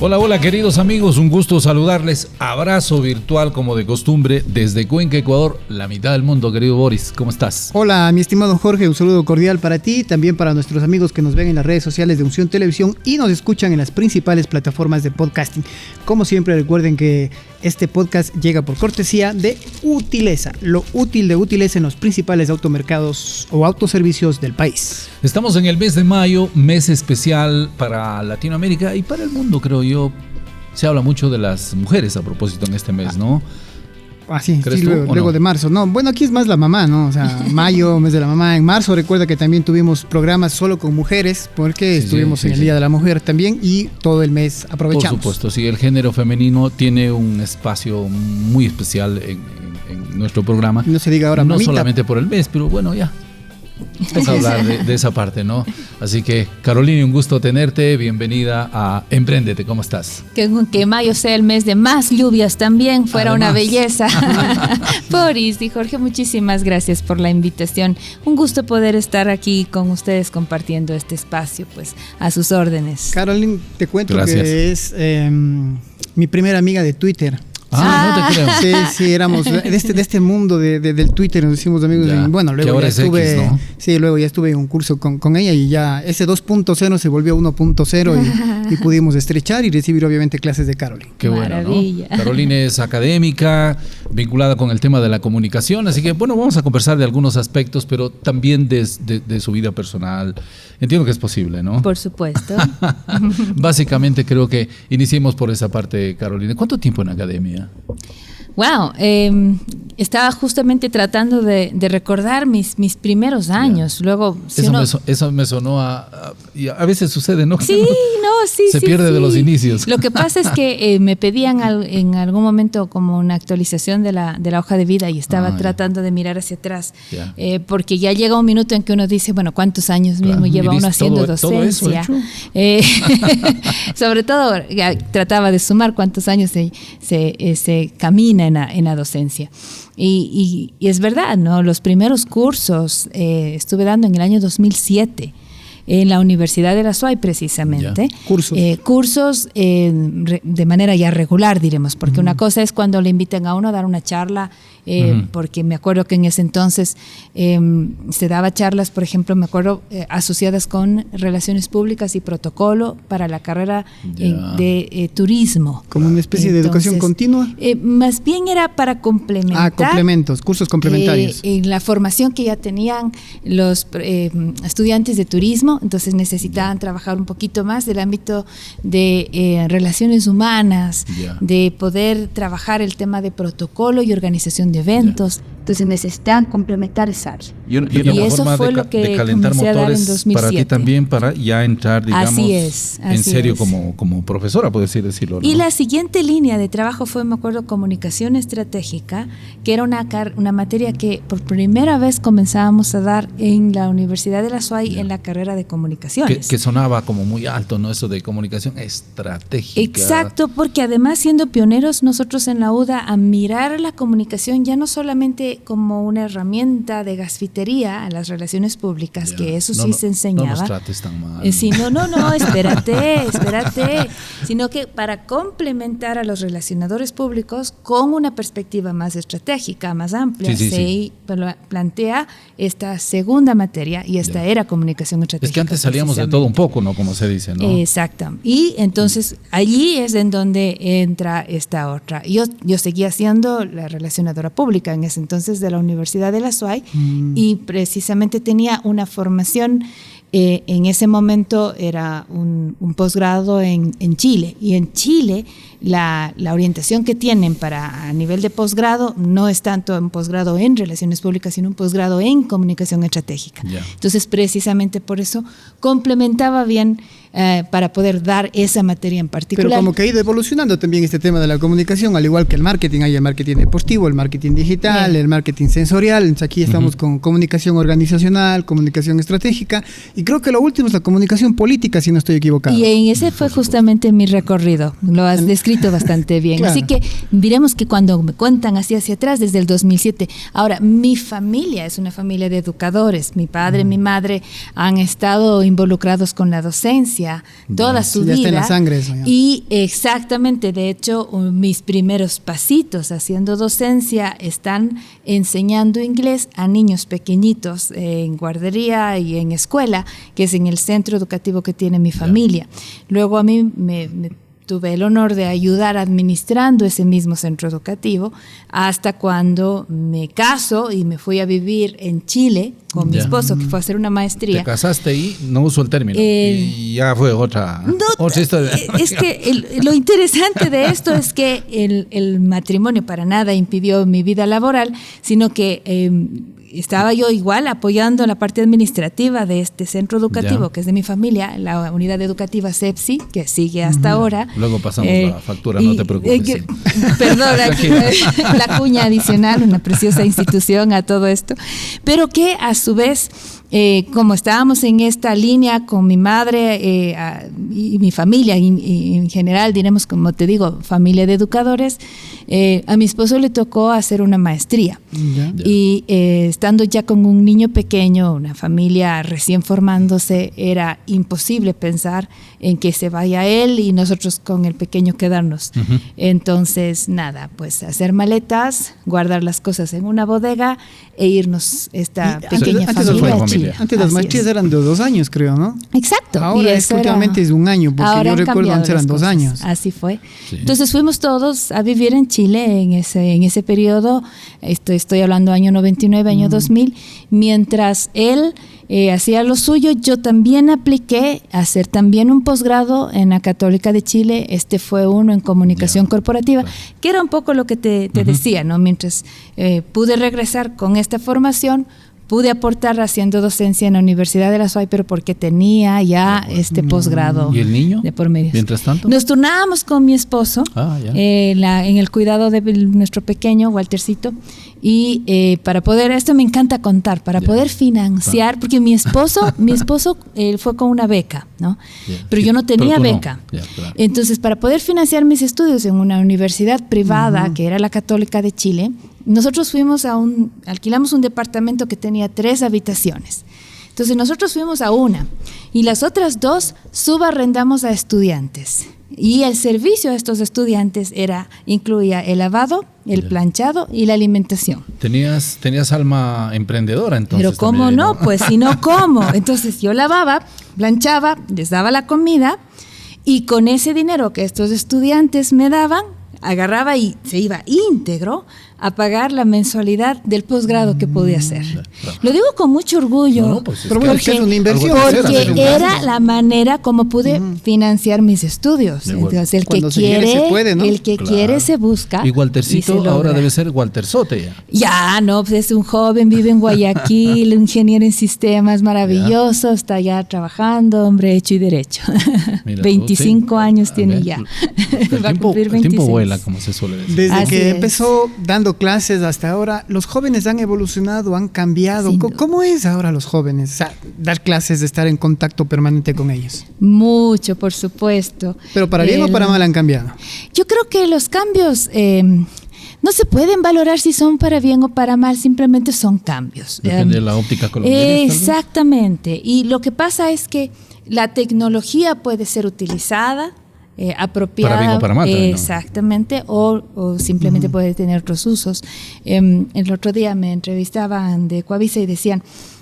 Hola, hola queridos amigos, un gusto saludarles. Abrazo virtual como de costumbre desde Cuenca, Ecuador, la mitad del mundo, querido Boris. ¿Cómo estás? Hola, mi estimado Jorge, un saludo cordial para ti, también para nuestros amigos que nos ven en las redes sociales de Unción Televisión y nos escuchan en las principales plataformas de podcasting. Como siempre, recuerden que este podcast llega por cortesía de Utileza, lo útil de Utileza en los principales automercados o autoservicios del país. Estamos en el mes de mayo, mes especial para Latinoamérica y para el mundo, creo yo. Se habla mucho de las mujeres a propósito en este mes, ¿no? Sí, luego no? De marzo. No, bueno, aquí es más la mamá, ¿no? O sea, mayo, mes de la mamá. En marzo, recuerda que también tuvimos programas solo con mujeres, porque estuvimos en el Día de la Mujer también y todo el mes aprovechamos. Por supuesto, sí, el género femenino tiene un espacio muy especial en nuestro programa. No se diga ahora no mamita. Solamente por el mes, pero bueno, ya. Vamos a hablar de esa parte, ¿no? Así que, Carolina, un gusto tenerte. Bienvenida a Empréndete. ¿Cómo estás? Que mayo sea el mes de más lluvias también, fuera una belleza. Boris y Jorge, muchísimas gracias por la invitación. Un gusto poder estar aquí con ustedes compartiendo este espacio, pues, a sus órdenes. Carolina, te cuento que es mi primera amiga de Twitter. No te creo. Sí, éramos de este mundo del Twitter, nos hicimos amigos. Bueno, luego ya estuve, X, ¿no? Sí, luego ya estuve en un curso con ella y ya ese 2.0 se volvió 1.0 y pudimos estrechar y recibir obviamente clases de Carolina. Qué bueno, ¿no? Carolina es académica, vinculada con el tema de la comunicación, así que bueno, vamos a conversar de algunos aspectos, pero también de su vida personal. Entiendo que es posible, ¿no? Por supuesto. Básicamente creo que iniciemos por esa parte, Carolina. ¿Cuánto tiempo en academia? Wow, estaba justamente tratando de recordar mis primeros años. Luego, eso me sonó a veces sucede, ¿no? Sí, se pierde de los inicios. Lo que pasa es que me pedían en algún momento como una actualización de la hoja de vida y estaba tratando de mirar hacia atrás, porque ya llega un minuto en que uno dice, bueno, ¿cuántos años mismo lleva uno haciendo docencia? Todo eso sobre todo, trataba de sumar cuántos años se camina en la docencia. Y es verdad, ¿no? Los primeros cursos estuve dando en el año 2007 en la Universidad de la SUAY precisamente. Cursos de manera ya regular, diremos, porque una cosa es cuando le invitan a uno a dar una charla, porque me acuerdo que en ese entonces se daba charlas, por ejemplo, me acuerdo, asociadas con relaciones públicas y protocolo para la carrera de turismo. Como una especie de educación continua. Más bien era para complementar. Complementos, cursos complementarios. En la formación que ya tenían los estudiantes de turismo, entonces necesitaban trabajar un poquito más del ámbito de relaciones humanas, de poder trabajar el tema de protocolo y organización de eventos. Entonces necesitaban complementar esa área. Y eso fue lo que calentar motores para ti también, para ya entrar, digamos, en serio como profesora, puedes decirlo, ¿no? Y la siguiente línea de trabajo fue, me acuerdo, comunicación estratégica, que era una materia que por primera vez comenzábamos a dar en la Universidad de la SUAY en la carrera de comunicaciones. Que sonaba como muy alto, ¿no? Eso de comunicación estratégica. Exacto, porque además siendo pioneros nosotros en la UDA a mirar la comunicación ya no solamente como una herramienta de gasfitería a las relaciones públicas, que eso sí se enseñaba. No nos trates tan mal. No, espérate, sino que para complementar a los relacionadores públicos con una perspectiva más estratégica, más amplia, se plantea esta segunda materia y esta era comunicación estratégica. Es que antes salíamos de todo un poco, ¿no? Como se dice, ¿no? Exacto. Y entonces allí es en donde entra esta otra. Yo seguía siendo la relacionadora pública en ese entonces de la Universidad de la SUAY y precisamente tenía una formación, en ese momento era un posgrado en Chile, y en Chile la orientación que tienen a nivel de posgrado no es tanto un posgrado en relaciones públicas, sino un posgrado en comunicación estratégica. Entonces precisamente por eso complementaba bien para poder dar esa materia en particular. Pero como que ha ido evolucionando también este tema de la comunicación, al igual que el marketing, hay el marketing deportivo, el marketing digital, el marketing sensorial. Entonces aquí estamos con comunicación organizacional, comunicación estratégica, y creo que lo último es la comunicación política, si no estoy equivocado. Y en ese fue justamente mi recorrido, lo has descrito bastante bien. Claro. Así que diremos que cuando me cuentan así hacia atrás, desde el 2007, ahora mi familia es una familia de educadores, mi padre, mi madre han estado involucrados con la docencia, docencia toda su ya vida. está en la sangre eso, ya. Y exactamente, de hecho, mis primeros pasitos haciendo docencia están enseñando inglés a niños pequeñitos en guardería y en escuela, que es en el centro educativo que tiene mi familia. Luego a mí me tuve el honor de ayudar administrando ese mismo centro educativo hasta cuando me caso y me fui a vivir en Chile con mi esposo, que fue a hacer una maestría. Te casaste y no uso el término. Y ya fue otra historia. Es que lo interesante de esto es que el matrimonio para nada impidió mi vida laboral, sino que estaba yo igual apoyando la parte administrativa de este centro educativo, que es de mi familia, la unidad educativa CEPSI, que sigue hasta ahora. Luego pasamos la factura, no te preocupes. Perdón, aquí, la cuña adicional, una preciosa institución a todo esto, pero que a su vez, como estábamos en esta línea con mi madre y mi familia, y en general, diremos, como te digo, familia de educadores, a mi esposo le tocó hacer una maestría. Y estando ya con un niño pequeño, una familia recién formándose, era imposible pensar en que se vaya él y nosotros con el pequeño quedarnos. Entonces, nada, pues hacer maletas, guardar las cosas en una bodega e irnos esta pequeña familia a Chile. Antes las maestrías eran de 2 años, creo, ¿no? Exacto. Ahora es que últimamente es 1 año, porque yo recuerdo antes eran 2 años. Así fue. Sí. Entonces fuimos todos a vivir en Chile en ese periodo, estoy hablando año 99, año 2000, mientras él hacía lo suyo, yo también apliqué a hacer también un posgrado en la Católica de Chile. Este fue uno en comunicación corporativa, que era un poco lo que te decía, ¿no? Mientras pude regresar con esta formación, pude aportar haciendo docencia en la Universidad de la SUAY, pero porque tenía ya este posgrado. ¿Y el niño? De por medio. Mientras tanto. Nos turnábamos con mi esposo en el cuidado de nuestro pequeño, Waltercito, y para poder, esto me encanta contar, para poder financiar, porque mi esposo fue con una beca, ¿no? Pero yo no tenía beca. Claro. Entonces, para poder financiar mis estudios en una universidad privada, que era la Católica de Chile, nosotros alquilamos un departamento que tenía 3 habitaciones. Entonces nosotros fuimos a una y las otras 2 subarrendamos a estudiantes. Y el servicio a estos estudiantes incluía el lavado, el planchado y la alimentación. Tenías alma emprendedora entonces. Pero cómo también, no, pues si no, ¿cómo? Entonces yo lavaba, planchaba, les daba la comida y con ese dinero que estos estudiantes me daban, agarraba y se iba íntegro a pagar la mensualidad del posgrado que podía hacer. Claro. Lo digo con mucho orgullo, porque es una inversión. Porque era la manera como pude financiar mis estudios. Entonces, el que quiere, se puede, ¿no? El que quiere se busca. Y Waltercito ahora debe ser Walterzote ya. Ya, no, pues es un joven, vive en Guayaquil, ingeniero en sistemas, maravilloso, está ya trabajando, hombre hecho y derecho. Mira, 25 años tiene ya. Va a cumplir 26. El tiempo vuela, como se suele decir. Desde que empezó dando clases hasta ahora, los jóvenes han evolucionado, han cambiado. ¿Cómo es ahora los jóvenes? O sea, dar clases, estar en contacto permanente con ellos. Mucho, por supuesto. ¿Pero para bien o para mal han cambiado? Yo creo que los cambios no se pueden valorar si son para bien o para mal, simplemente son cambios. Depende de la óptica colombiana. Exactamente. Y lo que pasa es que la tecnología puede ser utilizada apropiada, para bien o para mal, exactamente, o simplemente puede tener otros usos. El otro día me entrevistaban de Coavisa y decían,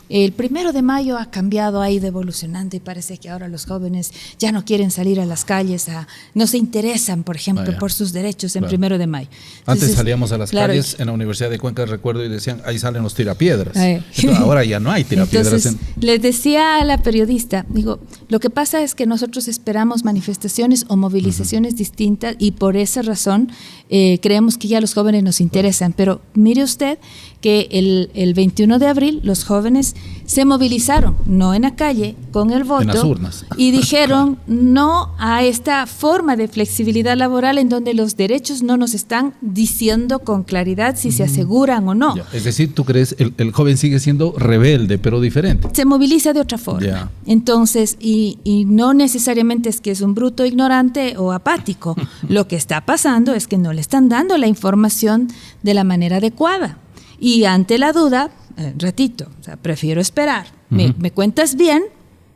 el 1 de mayo ha cambiado, ha ido evolucionando y parece que ahora los jóvenes ya no quieren salir a las calles, no se interesan, por ejemplo, por sus derechos en 1 de mayo. Entonces, antes salíamos a las calles en la Universidad de Cuenca, recuerdo, y decían, ahí salen los tirapiedras. Entonces, ahora ya no hay tirapiedras. Entonces, les decía a la periodista, digo, lo que pasa es que nosotros esperamos manifestaciones o movilizaciones distintas y por esa razón creemos que ya los jóvenes nos interesan, pero mire usted que el 21 de abril los jóvenes se movilizaron, no en la calle, con el voto, en las urnas, y dijeron no a esta forma de flexibilidad laboral en donde los derechos no nos están diciendo con claridad si se aseguran o no. Ya. Es decir, ¿tú crees el joven sigue siendo rebelde, pero diferente? Se moviliza de otra forma. Ya. Entonces, y no necesariamente es que es un bruto ignorante o apático. Lo que está pasando es que no le están dando la información de la manera adecuada. Y ante la duda, ratito, o sea, prefiero esperar. Me cuentas bien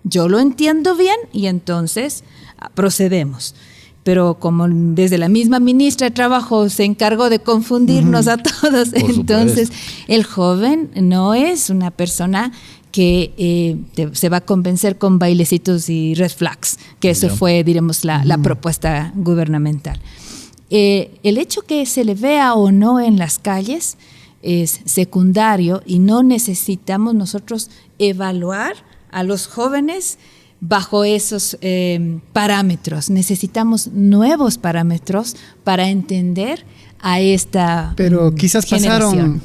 yo lo entiendo bien y entonces procedemos. Pero como desde la misma ministra de Trabajo se encargó de confundirnos a todos, entonces el joven no es una persona que se va a convencer con bailecitos y red flags, que eso fue, diremos, la propuesta gubernamental. El hecho que se le vea o no en las calles es secundario y no necesitamos nosotros evaluar a los jóvenes bajo esos parámetros. Necesitamos nuevos parámetros para entender a esta Pero quizás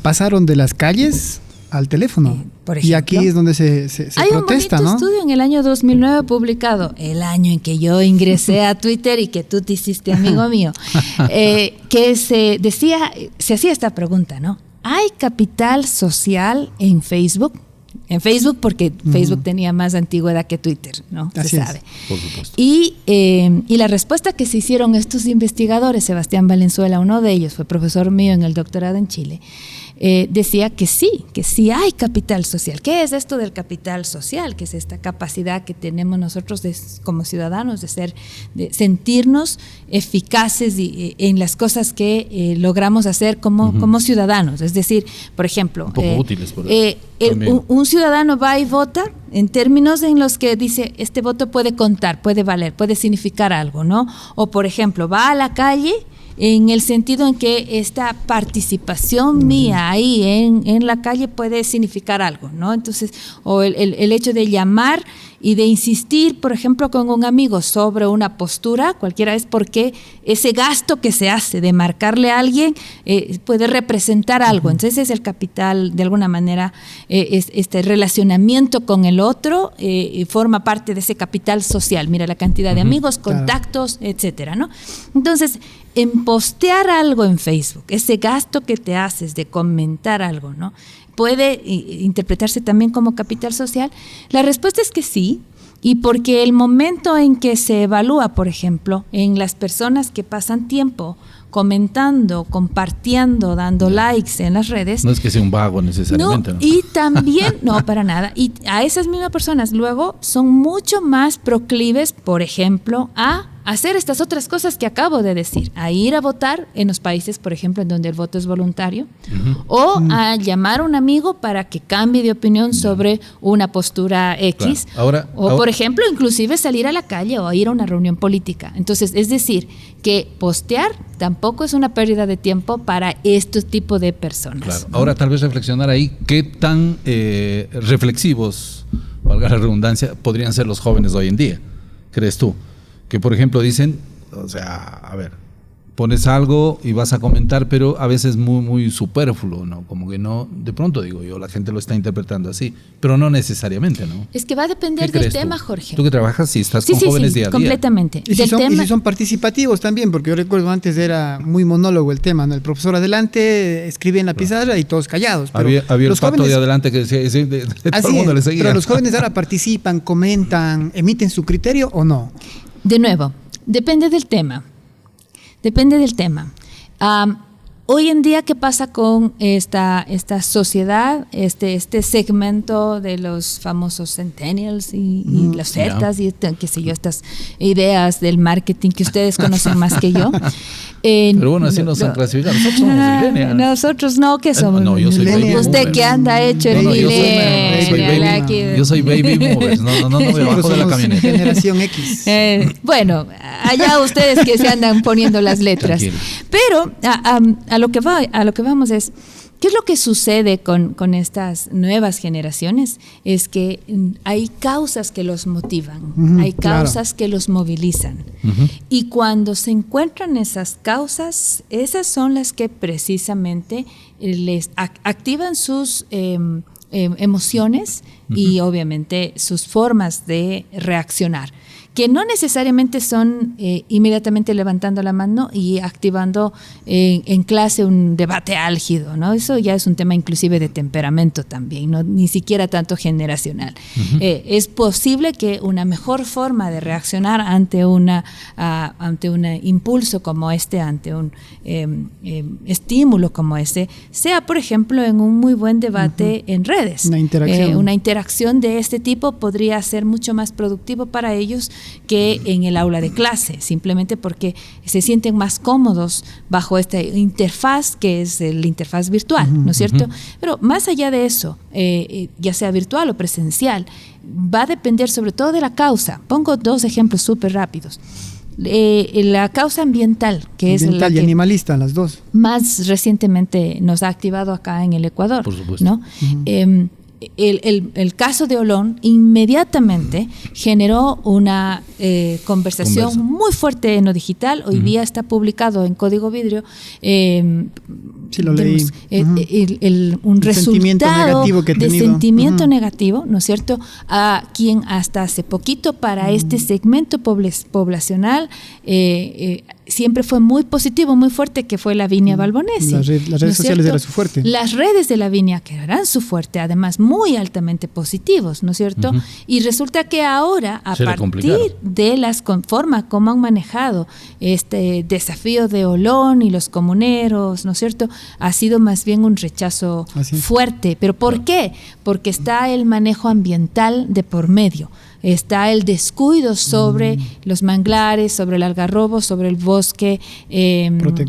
pasaron de las calles al teléfono. Por ejemplo, y aquí es donde se hay protesta, un bonito ¿no? estudio en el año 2009 publicado, el año en que yo ingresé a Twitter y que tú te hiciste amigo mío, que se hacía esta pregunta, ¿no? ¿Hay capital social en Facebook? En Facebook, porque Facebook tenía más antigüedad que Twitter, ¿no? Así se sabe. Por supuesto. Y la respuesta que se hicieron estos investigadores, Sebastián Valenzuela, uno de ellos, fue profesor mío en el doctorado en Chile, decía que sí hay capital social. ¿Qué es esto del capital social? Que es esta capacidad que tenemos nosotros como ciudadanos de sentirnos eficaces en las cosas que logramos hacer como ciudadanos. Es decir, por ejemplo, un poco útiles un ciudadano va y vota en términos en los que dice, este voto puede contar, puede valer, puede significar algo, ¿no? O por ejemplo, va a la calle en el sentido en que esta participación mía ahí en la calle puede significar algo, ¿no? Entonces, o el hecho de llamar y de insistir, por ejemplo, con un amigo sobre una postura, cualquiera es porque ese gasto que se hace de marcarle a alguien puede representar algo. Entonces es el capital, de alguna manera, este relacionamiento con el otro forma parte de ese capital social. Mira la cantidad de amigos, contactos, etcétera, ¿no? Entonces, en postear algo en Facebook, ese gasto que te haces de comentar algo, ¿no? ¿Puede interpretarse también como capital social? La respuesta es que sí, y porque el momento en que se evalúa, por ejemplo, en las personas que pasan tiempo comentando, compartiendo, dando likes en las redes. No es que sea un vago necesariamente, ¿no? Y también, no, para nada. Y a esas mismas personas luego son mucho más proclives, por ejemplo, a hacer estas otras cosas que acabo de decir, a ir a votar en los países, por ejemplo, en donde el voto es voluntario, o a llamar a un amigo para que cambie de opinión sobre una postura X, claro. Ahora, por ejemplo, inclusive salir a la calle o ir a una reunión política. Entonces, es decir, que postear tampoco es una pérdida de tiempo para este tipo de personas. Claro. ¿no? Ahora, tal vez reflexionar ahí, ¿qué tan reflexivos, valga la redundancia, podrían ser los jóvenes de hoy en día? ¿Crees tú? Que por ejemplo dicen, o sea, a ver, pones algo y vas a comentar, pero a veces muy, muy superfluo, ¿no? Como que no, de pronto digo yo, la gente lo está interpretando así, pero no necesariamente, ¿no? Es que va a depender del tema, Jorge. Tú que trabajas, si estás con jóvenes día a día. Completamente. Y si son participativos también, porque yo recuerdo antes era muy monólogo el tema, ¿no? El profesor adelante escribía en la pizarra y todos callados. Pero había los el pato jóvenes, de adelante que decía, todo el mundo le seguía. Pero los jóvenes ahora participan, comentan, emiten su criterio o no. De nuevo, depende del tema. Depende del tema. Hoy en día, ¿qué pasa con esta sociedad, este segmento de los famosos centennials y los zetas y qué sé yo, estas ideas del marketing que ustedes conocen más que yo? Pero bueno, así nos han clasificado. Nosotros somos millennials. Nosotros no, ¿qué somos? No, yo soy baby Usted boomer. que anda hecho el yo soy baby movers. No me bajo de la camioneta. Generación X. Bueno, allá ustedes que se andan poniendo las letras. Tranquilo. Pero a lo que vamos es, ¿qué es lo que sucede con estas nuevas generaciones? Es que hay causas que los motivan, hay causas que los movilizan. Y cuando se encuentran esas causas, esas son las que precisamente les activan sus emociones y obviamente sus formas de reaccionar. que no necesariamente son inmediatamente levantando la mano y activando en clase un debate álgido, ¿no? Eso ya es un tema inclusive de temperamento también, ¿no? Ni siquiera tanto generacional. Es posible que una mejor forma de reaccionar ante un impulso como este, ante un estímulo como ese, sea, por ejemplo, en un muy buen debate en redes. Una interacción. Una interacción de este tipo podría ser mucho más productivo para ellos que en el aula de clase, simplemente porque se sienten más cómodos bajo esta interfaz que es la interfaz virtual, ¿no es cierto? Pero más allá de eso, ya sea virtual o presencial, va a depender sobre todo de la causa. Pongo 2 ejemplos súper rápidos. La causa ambiental, que es la y que animalista, las dos. Más recientemente nos ha activado acá en el Ecuador. Por supuesto. ¿No? El caso de Olón inmediatamente generó una conversación muy fuerte en lo digital. Hoy día está publicado en Código Vidrio. Sí, lo leí. Un resultado de sentimiento negativo, ¿no es cierto? A quien hasta hace poquito para este segmento poblacional siempre fue muy positivo, muy fuerte, que fue Lavinia Balbonesi. Las redes sociales eran su fuerte. Las redes de Lavinia, que eran su fuerte, además muy altamente positivos, ¿no es cierto? Y resulta que ahora, a partir de la forma como han manejado este desafío de Olón y los comuneros, ¿no es cierto?, ha sido más bien un rechazo fuerte. ¿Pero por qué? Porque está el manejo ambiental de por medio. Está el descuido sobre los manglares, sobre el algarrobo, sobre el bosque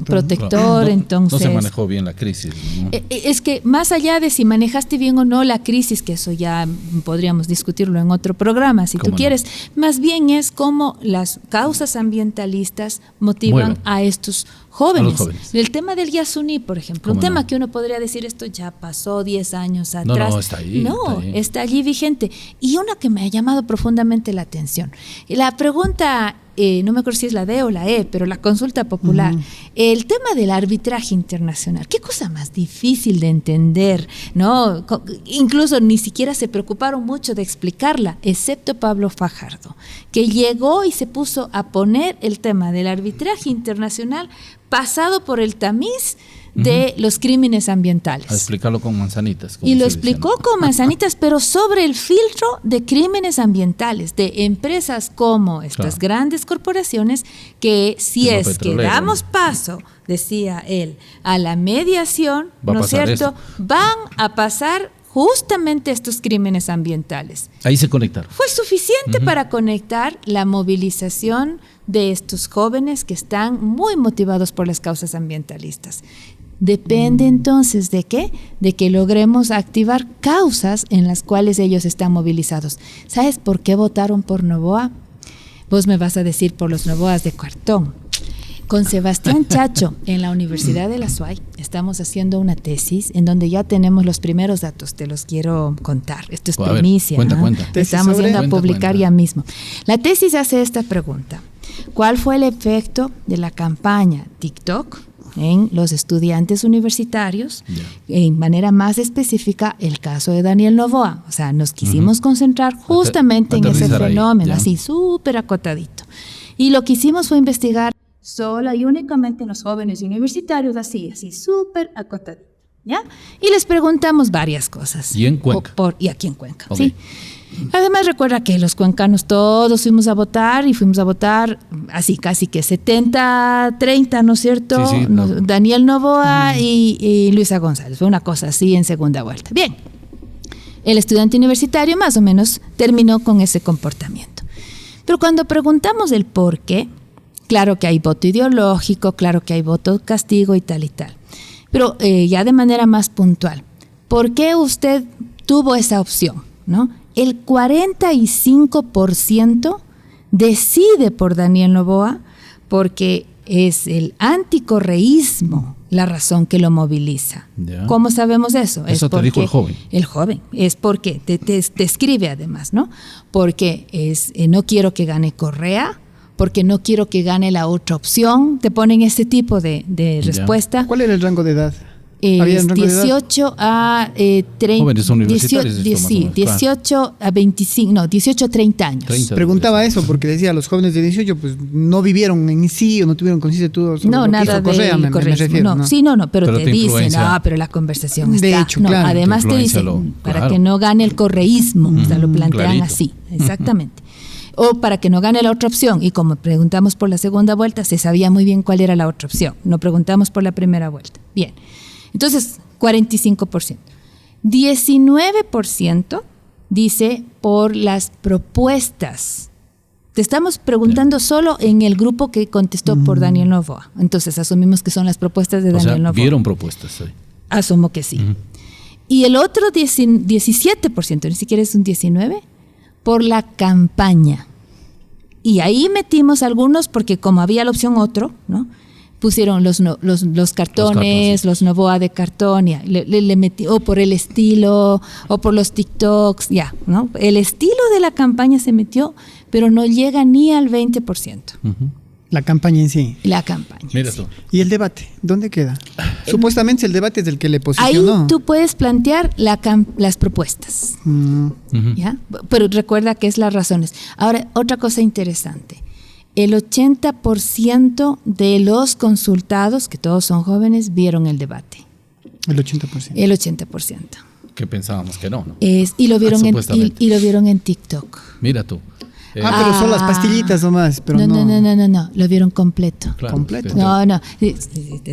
protector. Claro. Entonces, no se manejó bien la crisis, ¿no? Es que más allá de si manejaste bien o no la crisis, que eso ya podríamos discutirlo en otro programa, si tú quieres, más bien es cómo las causas ambientalistas motivan a estos jóvenes. El tema del Yasuní, por ejemplo, un tema que uno podría decir, esto ya pasó 10 años atrás. No, está ahí. Está allí vigente. Y una que me ha llamado profundamente la atención. La pregunta, no me acuerdo si es la D o la E, pero la consulta popular. El tema del arbitraje internacional, qué cosa más difícil de entender, ¿no? Incluso ni siquiera se preocuparon mucho de explicarla, excepto Pablo Fajardo, que llegó y se puso a poner el tema del arbitraje internacional pasado por el tamiz de los crímenes ambientales. A explicarlo con manzanitas. Y lo explicó con manzanitas, pero sobre el filtro de crímenes ambientales, de empresas como estas grandes corporaciones, que si es que damos paso, decía él, a la mediación, ¿no es cierto?, van a pasar justamente estos crímenes ambientales. Ahí se conectaron. Fue suficiente para conectar la movilización de estos jóvenes que están muy motivados por las causas ambientalistas. Depende entonces de qué, de que logremos activar causas en las cuales ellos están movilizados. ¿Sabes por qué votaron por Noboa? Vos me vas a decir por los Noboas de cartón. Con Sebastián Chacho en la Universidad de la SUAY estamos haciendo una tesis en donde ya tenemos los primeros datos, te los quiero contar. Esto es primicia. Cuenta. Estamos yendo a publicar ya mismo. La tesis hace esta pregunta: ¿cuál fue el efecto de la campaña TikTok en los estudiantes universitarios? En manera más específica, el caso de Daniel Noboa. O sea, nos quisimos concentrar justamente en ese fenómeno, así súper acotadito. Y lo que hicimos fue investigar sola y únicamente en los jóvenes universitarios, así súper acotadito, ¿ya? Y les preguntamos varias cosas. ¿Y en Cuenca? Y aquí en Cuenca, sí. Además, recuerda que los cuencanos todos fuimos a votar así casi que 70-30, ¿no es cierto? Daniel Noboa y Luisa González. Fue una cosa así en segunda vuelta. Bien, el estudiante universitario más o menos terminó con ese comportamiento. Pero cuando preguntamos el por qué, claro que hay voto ideológico, claro que hay voto castigo y tal. Pero ya de manera más puntual, ¿por qué usted tuvo esa opción, ¿no? El 45% decide por Daniel Noboa porque es el anticorreísmo la razón que lo moviliza. ¿Cómo sabemos eso? Eso te dijo el joven. El joven. Es porque te escribe además, ¿no? Porque no quiero que gane Correa, porque no quiero que gane la otra opción. Te ponen ese tipo de respuesta. ¿Cuál era el rango de edad? ¿Habían rango de edad? 18 a 30. Jóvenes universitarios, esto más o Sí, menos, claro. 18 a 25, no, 18 a 30 años. 30. Preguntaba eso porque decía, los jóvenes de 18 pues no vivieron en sí o no tuvieron conciencia de todo sobre No, lo que nada hizo Correa, me correísmo. refiero. No, sí, no, pero Pero te te dicen, influencia. pero la conversación De está. hecho, No, claro. además Te te influencia dicen, para claro. que no gane el correísmo, o sea, lo plantean clarito. así, exactamente. O para que no gane la otra opción. Y como preguntamos por la segunda vuelta, se sabía muy bien cuál era la otra opción. No preguntamos por la primera vuelta. Bien. Entonces, 45%. 19% dice por las propuestas. Te estamos preguntando solo en el grupo que contestó por Daniel Noboa. Entonces, asumimos que son las propuestas de O Daniel sea, Noboa. vieron propuestas ahí. Asumo que sí. Y el otro 17%, ni siquiera es un 19%, por la campaña. Y ahí metimos algunos porque como había la opción otro, ¿no? Pusieron los cartones, sí. los Noboa de cartón, ya, le metí, o por el estilo, o por los TikToks, ya, ¿no? El estilo de la campaña se metió, pero no llega ni al 20%. La campaña en sí. La campaña. Mira sí. tú. ¿Y el debate? ¿Dónde queda? Supuestamente el debate es el que le Ahí posicionó. tú puedes plantear las propuestas. ¿Ya? Pero recuerda que es las razones. Ahora, otra cosa interesante. El 80% de los consultados, que todos son jóvenes, vieron el debate. El 80%. El 80%. Que pensábamos que no. Y lo vieron Supuestamente. y lo vieron en TikTok. Mira tú. Pero son las pastillitas nomás, pero no, lo vieron completo. Claro, completo. sí. No,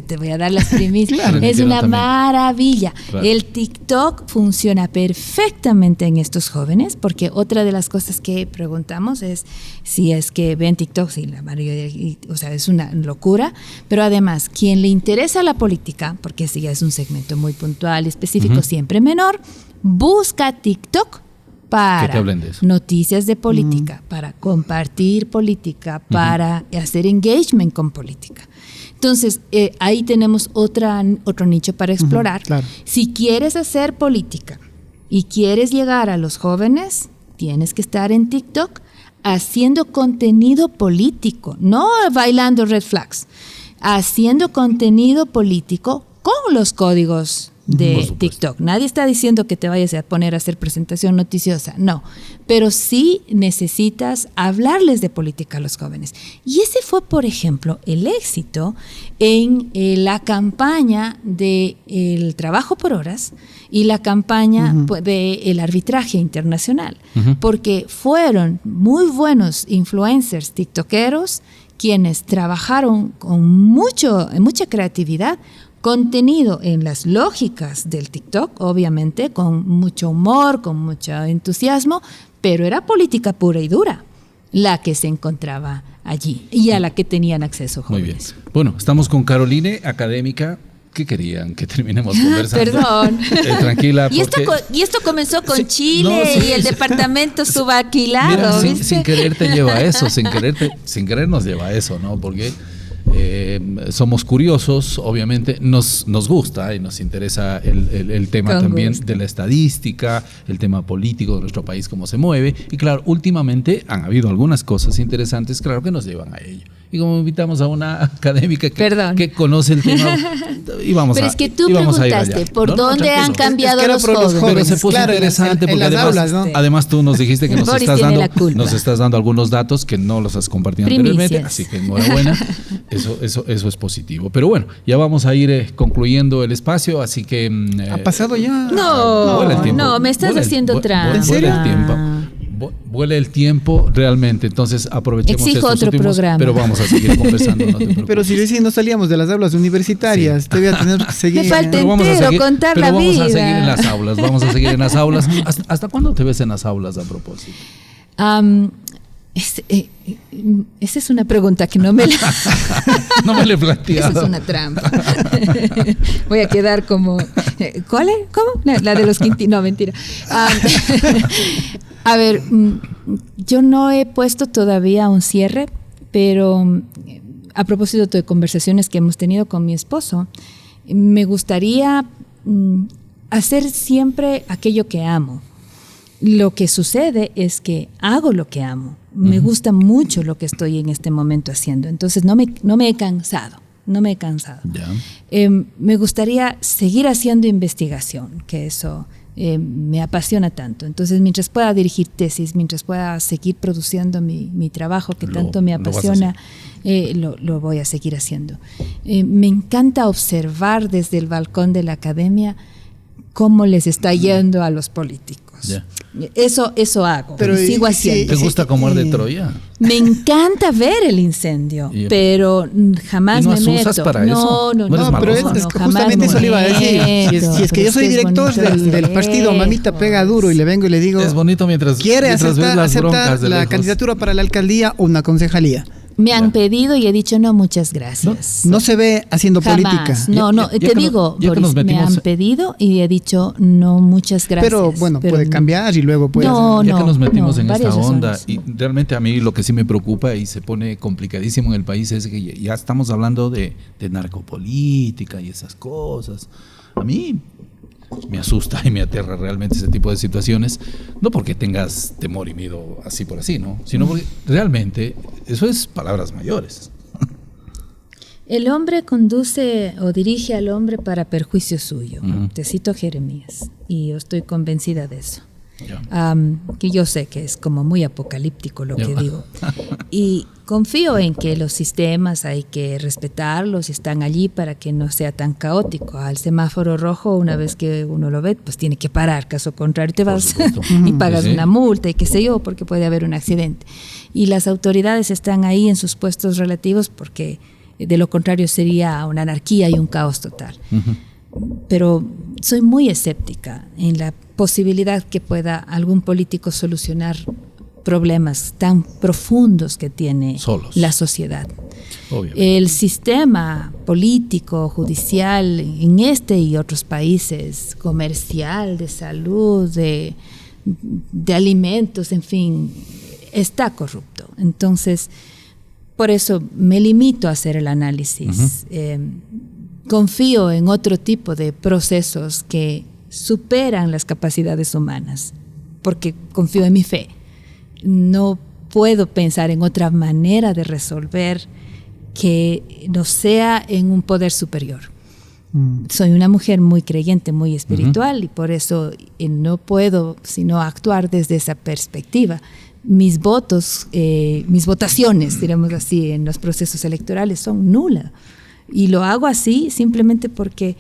te voy a dar las primicias. Claro, Es entiendo una también. maravilla. Claro. El TikTok funciona perfectamente en estos jóvenes, porque otra de las cosas que preguntamos es si es que ven TikTok, sí, la mayoría, o sea, es una locura, pero además, quien le interesa la política, porque ese ya es un segmento muy puntual, específico, siempre menor, busca TikTok Que te para hablen de eso. noticias de política, para compartir política, para hacer engagement con política. Entonces, ahí tenemos otro nicho para explorar. claro. Si quieres hacer política y quieres llegar a los jóvenes, tienes que estar en TikTok haciendo contenido político, no bailando red flags, haciendo contenido político con los códigos de TikTok. Nadie está diciendo que te vayas a poner a hacer presentación noticiosa, no, pero sí necesitas hablarles de política a los jóvenes. Y ese fue, por ejemplo, el éxito en la campaña del trabajo por horas y la campaña del arbitraje internacional, porque fueron muy buenos influencers tiktokeros quienes trabajaron con mucha creatividad, contenido en las lógicas del TikTok, obviamente, con mucho humor, con mucho entusiasmo, pero era política pura y dura la que se encontraba allí y a la que tenían acceso Muy jóvenes. bien. Bueno, estamos con Caroline, académica. ¿Qué querían? Que terminemos conversando. Perdón. Tranquila. Y esto comenzó con Sí, Chile no, sí, y el sí. departamento subalquilado, Mira, ¿viste? sin querer te lleva a eso, sin querer nos lleva a eso, ¿no? Porque somos curiosos, obviamente, nos gusta y nos interesa el tema Con también gusto. de la estadística, el tema político de nuestro país, cómo se mueve. Y claro, últimamente han habido algunas cosas interesantes, claro, que nos llevan a ello. Y como invitamos a una académica que conoce el tema, íbamos Pero a es que tú íbamos a ir preguntaste, allá. ¿por dónde tranquilo. han cambiado Es que era los por los jóvenes? Pero se puso Claro, interesante en porque las además, aulas, ¿no? además tú nos dijiste que nos Boris estás tiene dando la culpa. nos estás dando algunos datos que no los has compartido Primicias. anteriormente, así que enhorabuena. Eso es positivo. Pero bueno, ya vamos a ir concluyendo el espacio, así que ¿Ha pasado ya? vuela el tiempo. No, me estás haciendo trampa. ¿En serio? Vuela el tiempo. Vuela el tiempo realmente, entonces aprovechemos Exijo estos otro últimos, programa. pero vamos a seguir conversando, no te preocupes. Pero si recién no salíamos de las aulas universitarias, te voy a tener que seguir. Me falta Pero vamos a entero seguir- contar pero la vamos a vida. seguir en las aulas, vamos a seguir en las aulas. ¿Hasta cuándo te ves en las aulas a propósito? Esa es una pregunta que no me la... No me le he planteado. Esa es una trampa. Voy a quedar como... ¿Cuál es? ¿Cómo? La de los Quinti... No, mentira. A ver, yo no he puesto todavía un cierre, pero a propósito de conversaciones que hemos tenido con mi esposo, me gustaría hacer siempre aquello que amo. Lo que sucede es que hago lo que amo. Me gusta mucho lo que estoy en este momento haciendo. Entonces no me he cansado. no me he cansado. Ya. Me gustaría seguir haciendo investigación, que eso me apasiona tanto. Entonces, mientras pueda dirigir tesis, mientras pueda seguir produciendo mi trabajo que tanto me apasiona, lo voy a seguir haciendo. Me encanta observar desde el balcón de la academia cómo les está yendo a los políticos. Ya. Eso hago, Pero sigo haciendo. ¿Te gusta como arde Troya? Me encanta ver el incendio, pero jamás ¿Y no me meto. asusas para eso? No, ¿No eres No, pero malosa? es justamente eso le iba a decir. Si es que yo soy director del partido, mamita pega duro y le vengo y le digo, Es bonito mientras ¿quiere ves las aceptar broncas de la lejos. candidatura para la alcaldía o una concejalía? Me han pedido y he dicho no, muchas gracias. No se ve haciendo política. No, Ya te que digo, ya que nos Boris, me metimos- han pedido y he dicho no, muchas gracias. Pero bueno, puede cambiar y luego puede No, hacer. Ya que nos metimos en esta varias onda, razones, y realmente a mí lo que sí me preocupa y se pone complicadísimo en el país es que ya estamos hablando de narcopolítica y esas cosas. A mí me asusta y me aterra realmente ese tipo de situaciones, no porque tengas temor y miedo así por así, ¿no? Sino porque realmente eso es palabras mayores. El hombre conduce o dirige al hombre para perjuicio suyo. Ujú. Te cito a Jeremías y yo estoy convencida de eso. Ya. Que yo sé que es como muy apocalíptico lo Ya que va. digo. Y confío en que los sistemas hay que respetarlos, están allí para que no sea tan caótico. Al semáforo rojo, una vez que uno lo ve, pues tiene que parar, caso contrario te Por vas supuesto. y pagas Sí, sí. una multa y qué sé yo, porque puede haber un accidente. Y las autoridades están ahí en sus puestos relativos porque de lo contrario sería una anarquía y un caos total. Ujú. Pero soy muy escéptica en la posibilidad que pueda algún político solucionar problemas tan profundos que tiene Solos. la sociedad. Obviamente. El sistema político, judicial, en este y otros países, comercial, de salud, de alimentos, en fin, está corrupto. Entonces, por eso me limito a hacer el análisis. Confío en otro tipo de procesos que superan las capacidades humanas, porque confío en mi fe. No puedo pensar en otra manera de resolver que no sea en un poder superior. Soy una mujer muy creyente, muy espiritual, y por eso no puedo sino actuar desde esa perspectiva. Mis votos, mis votaciones, diremos así, en los procesos electorales son nulas. Y lo hago así simplemente porque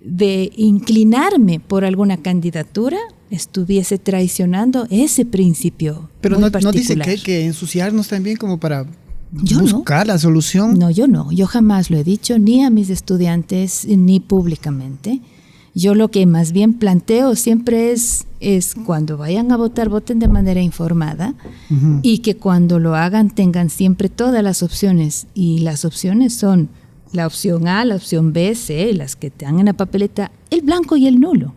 de inclinarme por alguna candidatura estuviese traicionando ese principio. Pero muy no dice que particular. hay que ensuciarnos también como para Yo buscar la solución. No, yo no. Yo jamás lo he dicho, ni a mis estudiantes, ni públicamente. Yo lo que más bien planteo siempre es cuando vayan a votar, voten de manera informada, y que cuando lo hagan tengan siempre todas las opciones. Y las opciones son la opción A, la opción B, C, las que te dan en la papeleta, el blanco y el nulo.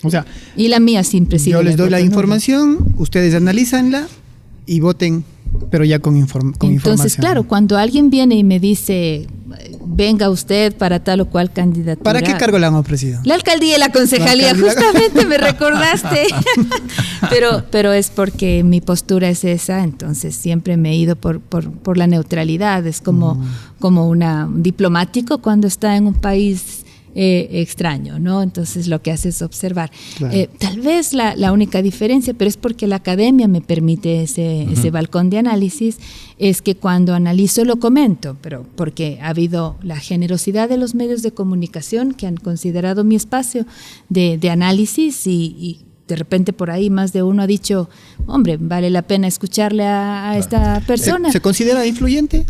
O sea, Y la mía siempre sigue. yo les el doy la voto nulo. información, ustedes analízanla y voten, pero ya con información. Entonces, claro, cuando alguien viene y me dice, venga usted para tal o cual candidatura. ¿Para qué cargo le han ofrecido? La alcaldía y la concejalía, La alcaldía. justamente me recordaste. pero es porque mi postura es esa, entonces siempre me he ido por la neutralidad. Es como un diplomático cuando está en un país extraño, ¿no? Entonces lo que hace es observar. Claro. Tal vez la única diferencia, pero es porque la academia me permite ese balcón de análisis, es que cuando analizo lo comento, pero porque ha habido la generosidad de los medios de comunicación que han considerado mi espacio de análisis y de repente por ahí más de uno ha dicho, hombre, vale la pena escucharle a esta persona. ¿Se considera influyente?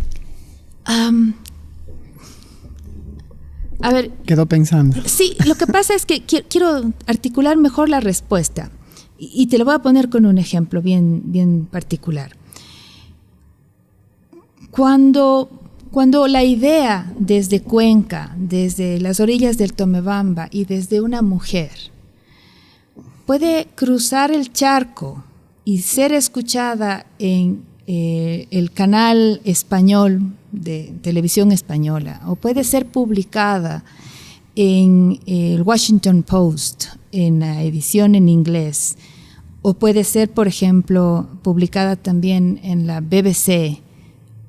A ver, Quedó pensando. sí, lo que pasa es que quiero articular mejor la respuesta y te lo voy a poner con un ejemplo bien particular. Cuando la idea desde Cuenca, desde las orillas del Tomebamba y desde una mujer puede cruzar el charco y ser escuchada en el canal español de televisión española, o puede ser publicada en el Washington Post, en la edición en inglés, o puede ser, por ejemplo, publicada también en la BBC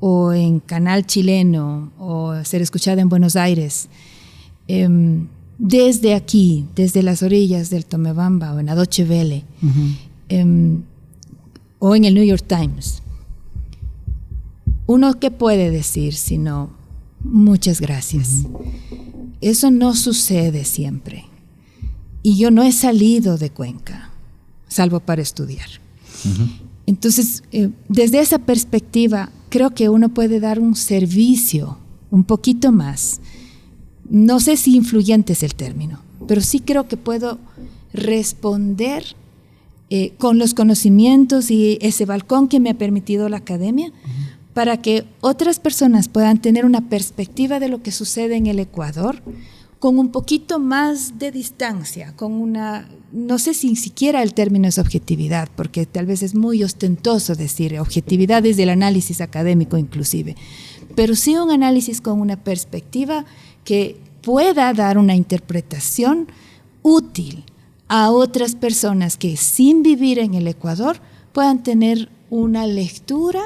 o en Canal Chileno, o ser escuchada en Buenos Aires, desde aquí, desde las orillas del Tomebamba, o en la Deutsche Welle, o en el New York Times, uno qué puede decir sino muchas gracias. Eso no sucede siempre. Y yo no he salido de Cuenca, salvo para estudiar. Entonces, desde esa perspectiva, creo que uno puede dar un servicio un poquito más. No sé si influyente es el término, pero sí creo que puedo responder con los conocimientos y ese balcón que me ha permitido la academia, para que otras personas puedan tener una perspectiva de lo que sucede en el Ecuador con un poquito más de distancia, con una, no sé si siquiera el término es objetividad, porque tal vez es muy ostentoso decir objetividad desde el análisis académico inclusive, pero sí un análisis con una perspectiva que pueda dar una interpretación útil a otras personas que sin vivir en el Ecuador puedan tener una lectura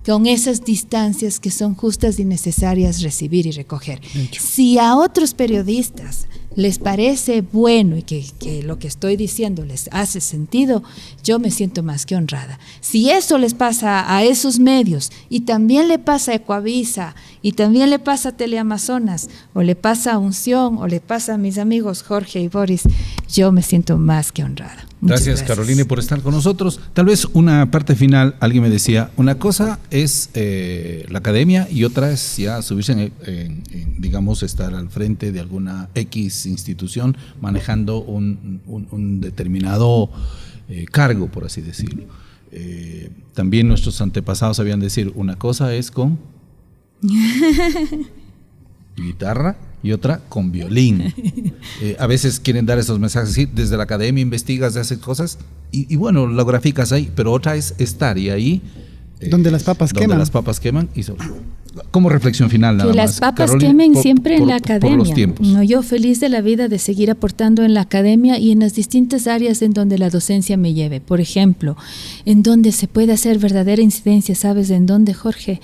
con esas distancias que son justas y necesarias recibir y recoger. Si a otros periodistas les parece bueno y que lo que estoy diciendo les hace sentido, yo me siento más que honrada. Si eso les pasa a esos medios, y también le pasa a Ecuavisa, y también le pasa a Teleamazonas, o le pasa a Unción, o le pasa a mis amigos Jorge y Boris, yo me siento más que honrada. Gracias, Caroline, por estar con nosotros. Tal vez una parte final, alguien me decía, una cosa es la academia y otra es ya subirse digamos, estar al frente de alguna X institución manejando un determinado cargo, por así decirlo. También nuestros antepasados sabían decir, una cosa es con guitarra y otra con violín. A veces quieren dar esos mensajes, sí, desde la academia investigas, haces cosas y bueno, lo graficas ahí, pero otra es estar y ahí donde las papas queman. Donde las papas queman y como reflexión final nada que más. las papas Caroline, quemen siempre en la academia. Por los tiempos. No, yo feliz de la vida de seguir aportando en la academia y en las distintas áreas en donde la docencia me lleve. Por ejemplo, en donde se puede hacer verdadera incidencia, ¿sabes en dónde, Jorge?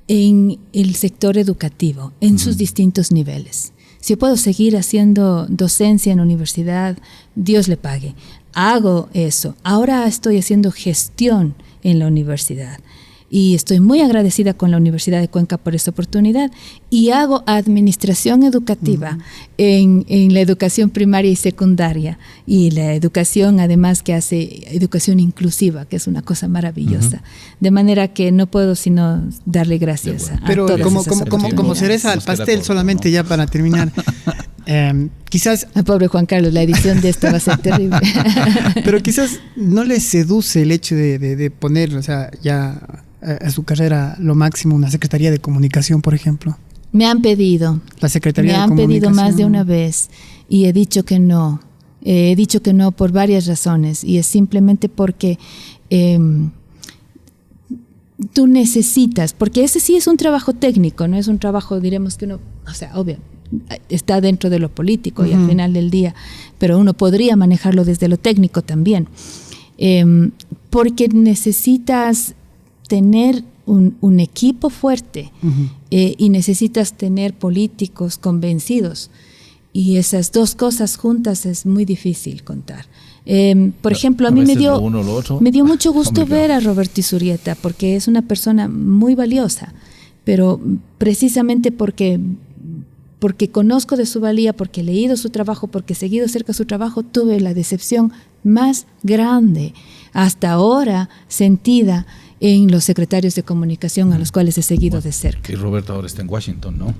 En el sector educativo, en sus distintos niveles. Si yo puedo seguir haciendo docencia en la universidad, Dios le pague. Hago eso. Ahora estoy haciendo gestión en la universidad y estoy muy agradecida con la Universidad de Cuenca por esa oportunidad, y hago administración educativa en la educación primaria y secundaria, y la educación además que hace educación inclusiva, que es una cosa maravillosa, de manera que no puedo sino darle gracias a pero todas como esas como cereza al pastel, solamente ya para terminar, quizás pobre Juan Carlos, la edición de esta va a ser terrible. Pero quizás no les seduce el hecho de poner, o sea, ya a su carrera lo máximo, una Secretaría de Comunicación, por ejemplo. Me han pedido. La Secretaría de Comunicación. Me han pedido más de una vez y he dicho que no. He dicho que no por varias razones, y es simplemente porque tú necesitas, porque ese sí es un trabajo técnico, no es un trabajo, diremos que uno, o sea, obvio, está dentro de lo político y al final del día, pero uno podría manejarlo desde lo técnico también, porque necesitas tener un equipo fuerte y necesitas tener políticos convencidos, y esas dos cosas juntas es muy difícil contar. Por ejemplo, a mí me dio mucho gusto ver a Roberto Izurrieta, porque es una persona muy valiosa, pero precisamente porque conozco de su valía, porque he leído su trabajo, porque he seguido cerca su trabajo, tuve la decepción más grande hasta ahora sentida en los secretarios de comunicación a los cuales he seguido de cerca. Y Roberto ahora está en Washington, ¿no?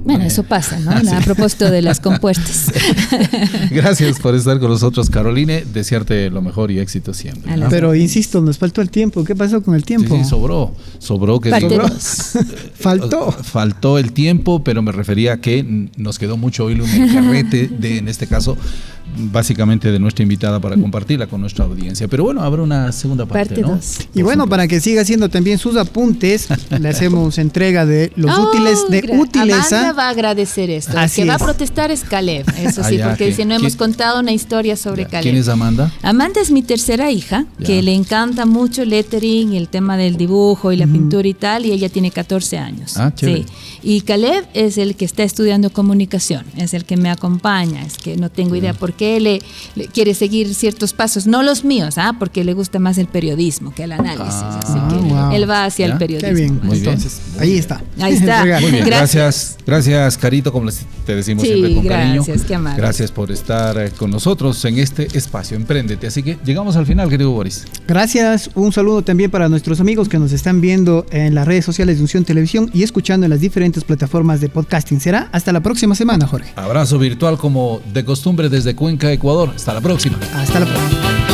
Bueno, eso pasa, ¿no? A propósito de las compuestas. Gracias por estar con nosotros, Caroline. Desearte lo mejor y éxito siempre, ¿no? Pero insisto, nos faltó el tiempo. ¿Qué pasó con el tiempo? Sí, sobró. Faltó el tiempo, pero me refería a que nos quedó mucho hoy un carrete en este caso, básicamente de nuestra invitada para compartirla con nuestra audiencia. Pero bueno, habrá una segunda parte, ¿no? Y bueno, para que siga haciendo también sus apuntes. Le hacemos entrega de los útiles de útiles. Amanda va a agradecer esto. El que va a protestar es Caleb. Eso sí, porque dice, no hemos contado una historia sobre Caleb. ¿Quién es Amanda? Amanda es mi tercera hija, que le encanta mucho el lettering, el tema del dibujo y la pintura y tal, y ella tiene 14 años. Chévere. Sí. Y Caleb es el que está estudiando comunicación, es el que me acompaña, es que no tengo idea por qué le quiere seguir ciertos pasos, no los míos, porque le gusta más el periodismo que el análisis, así que él va hacia el periodismo. Qué bien, muy entonces, bien. ahí está. Ahí está. Muy bien, gracias Carito, como te decimos siempre con cariño. Qué amable. Gracias por estar con nosotros en este espacio Emprendete. Así que llegamos al final, querido Boris. Gracias, un saludo también para nuestros amigos que nos están viendo en las redes sociales de Unción Televisión y escuchando en las diferentes plataformas de podcasting. Será hasta la próxima semana, Jorge. Abrazo virtual como de costumbre desde Cuenca, Ecuador. Hasta la próxima. Hasta la próxima.